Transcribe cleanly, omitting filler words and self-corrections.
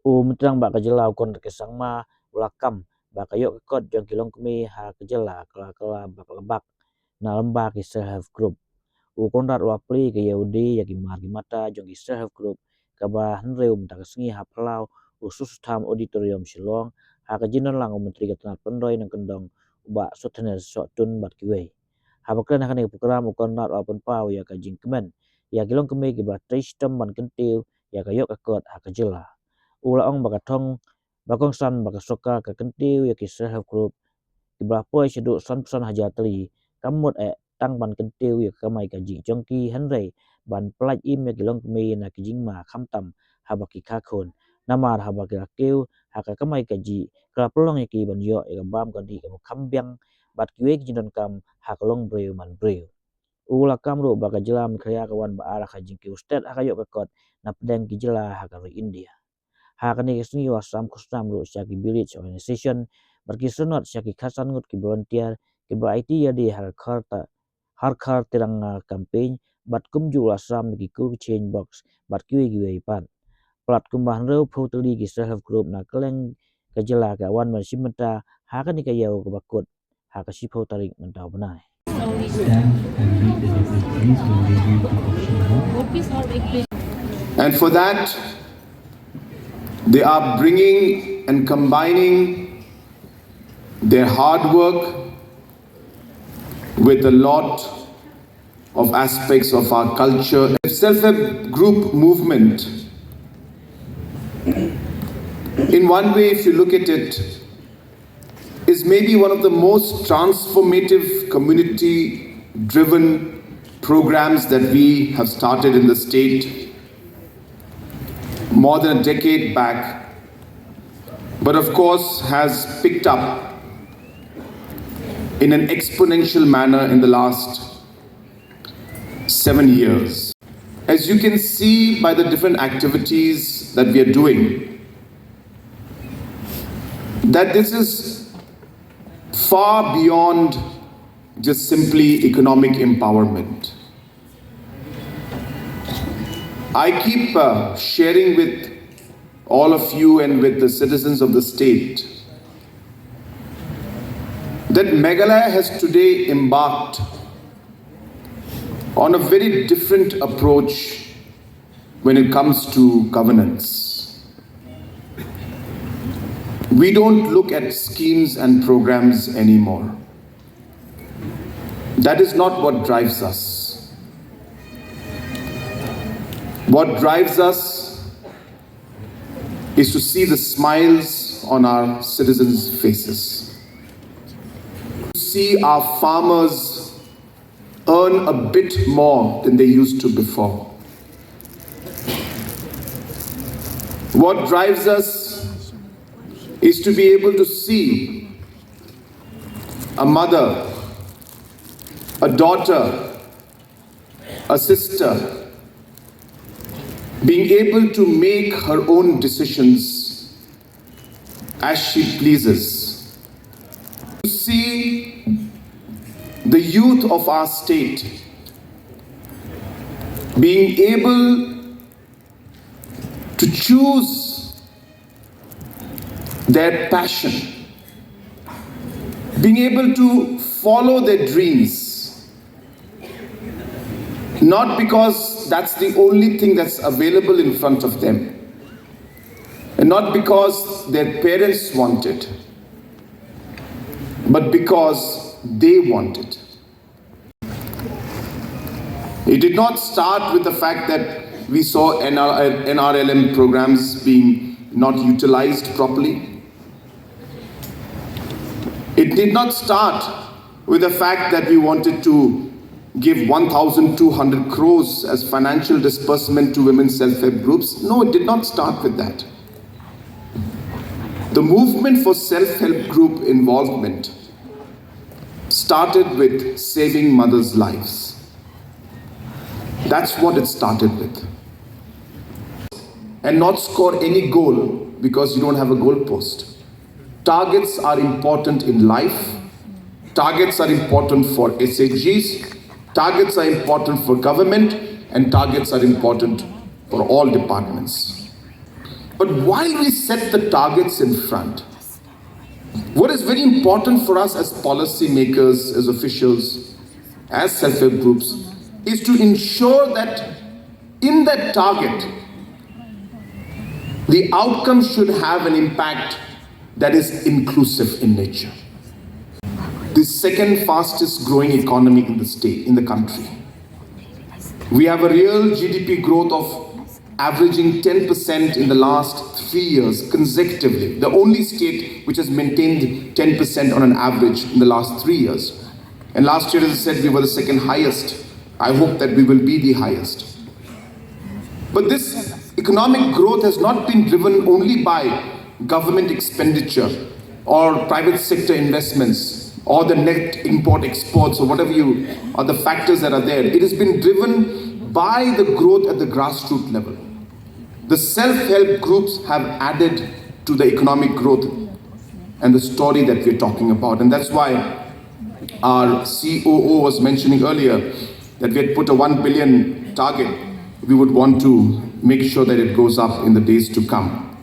Menterang bak kejelau kon kesang ma ulakam bak kayok kekot jong ki Longkmie ha kejela kela bak lebak na lembak ki self group. Conrad wapli ke Yahudi yaki mar ki mata jong ki self group kaba henreum tak sengi ha pelau usus tham auditorium Shillong ha kejinon lang menteri ketenat pendoi nang kendong ubak sotenes sotun bat kiwe. Ha bakran ha ne program Conrad wapun pau ya kajing kemen ya ki Longkmie ki ba sistem ban kentiu ya kayok kekot ha kejela. Ulaong bakatong bakong san bakasoka ke kentiu ya ki self group ki berapa seduk san pesan Hajar teli kamut tang ban kentiu ya kamai kaji jongki henrei ban pelaj im ya ki Longkmie na ki jingma khamtam habaki kakun namar habaki rakeu haka kamai kaji kala pelong ya ki ban yo ya bam kan di kambyang bat kiwe ki jinon kam hak long breu man breu ula kam ro baka jela mikaya kawan ba arah kajing ki usted haka yo kekot na pedang ki jela haka ri India. Hakani kesni wasam kusam ro syaki village organization berkisenot syaki khasan ngut ki volunteer ki ba IT ya di harkar terang campaign bat kumju wasam ki ku change box bat kiwe kiwe pan plat kumbah ro photoli ki self group na keleng kejela ka wan man simenta hakani ka yau ka bakut hakasi photarik mentau benai. And for that, they are bringing and combining their hard work with a lot of aspects of our culture. The self-help group movement, in one way, if you look at it, is maybe one of the most transformative community-driven programs that we have started in the state more than a decade back, but of course has picked up in an exponential manner in the last 7 years. As you can see by the different activities that we are doing, that this is far beyond just simply economic empowerment. I keep sharing with all of you and with the citizens of the state that Meghalaya has today embarked on a very different approach when it comes to governance. We don't look at schemes and programs anymore. That is not what drives us. What drives us is to see the smiles on our citizens' faces. To see our farmers earn a bit more than they used to before. What drives us is to be able to see a mother, a daughter, a sister, being able to make her own decisions as she pleases. To see the youth of our state being able to choose their passion, being able to follow their dreams, not because that's the only thing that's available in front of them, and not because their parents want it, but because they want it. It did not start with the fact that we saw NRLM programs being not utilized properly. It did not start with the fact that we wanted to give 1,200 crores as financial disbursement to women's self-help groups. No, it did not start with that. The movement for self-help group involvement started with saving mothers' lives. That's what it started with. And not score any goal because you don't have a goal post. Targets are important in life. Targets are important for SHGs. Targets are important for government, and targets are important for all departments. But while we set the targets in front, what is very important for us as policymakers, as officials, as self-help groups, is to ensure that in that target, the outcome should have an impact that is inclusive in nature. The second fastest growing economy in the state, in the country. We have a real GDP growth of averaging 10% in the last 3 years consecutively. The only state which has maintained 10% on an average in the last 3 years. And last year, as I said, we were the second highest. I hope that we will be the highest. But this economic growth has not been driven only by government expenditure or private sector investments or the net import exports or whatever are the factors that are there. It has been driven by the growth at the grassroots level. The self-help groups have added to the economic growth and the story that we're talking about. And that's why our COO was mentioning earlier that we had put a 1 billion target. We would want to make sure that it goes up in the days to come.